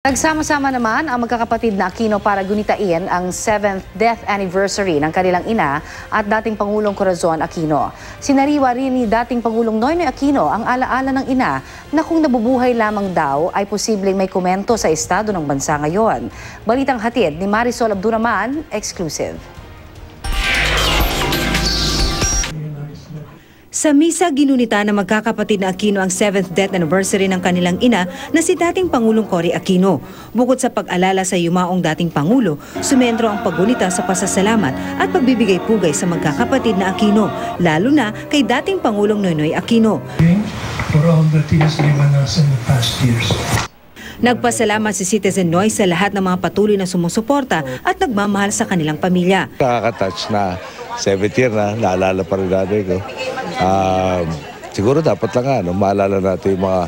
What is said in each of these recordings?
Nagsama-sama naman ang magkakapatid na Aquino para gunitain ang 7th death anniversary ng kanilang ina at dating Pangulong Corazon Aquino. Sinariwa rin ni dating Pangulong Noynoy Aquino ang alaala ng ina na kung nabubuhay lamang daw ay posibleng may komento sa estado ng bansa ngayon. Balitang hatid ni Marisol Abduraman, exclusive. Sa misa, ginunita ng magkakapatid na Aquino ang 7th death anniversary ng kanilang ina na si dating Pangulong Cory Aquino. Bukod sa pag-alala sa yumaong dating Pangulo, sumentro ang paggunita sa pasasalamat at pagbibigay-pugay sa magkakapatid na Aquino, lalo na kay dating Pangulong Noynoy Aquino. For all that he has given us in the past years. Nagpasalamat si Citizen Noy sa lahat ng mga patuloy na sumusuporta at nagmamahal sa kanilang pamilya. Nakaka-touch na 7th year na, naalala pa rin natin ko. Siguro dapat lang maalala natin yung mga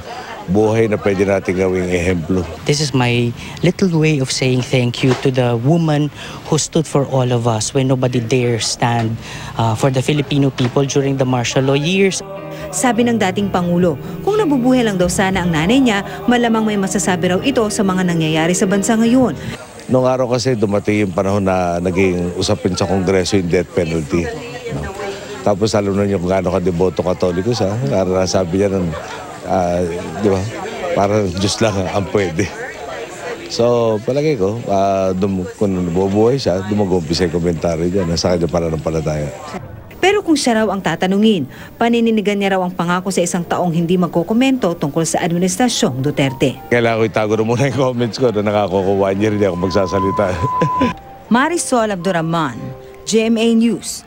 buhay na pwede natin gawing ehemplo. This is my little way of saying thank you to the woman who stood for all of us when nobody dare stand for the Filipino people during the martial law years. Sabi ng dating Pangulo, kung nabubuhay lang daw sana ang nanay niya, malamang may masasabi raw ito sa mga nangyayari sa bansa ngayon. Noong araw kasi dumating yung panahon na naging usapin sa Kongreso yung death penalty. Tapos alam na niyo kung gaano ka-deboto Katoliko siya. Para sabi niya nun, di ba, parang Diyos lang ang pwede. So palagi ko, kung nabubuhay siya, dumag-umpisa yung komentaryo dyan. Nasa kanya para ng palataya. Pero kung siya raw ang tatanungin, panininigan niya raw ang pangako sa isang taong hindi magkokomento tungkol sa administrasyong Duterte. Kailangan ko itago na muna yung comments ko na nakakakuha niya rin ako magsasalita. Marisol Abduraman, GMA News.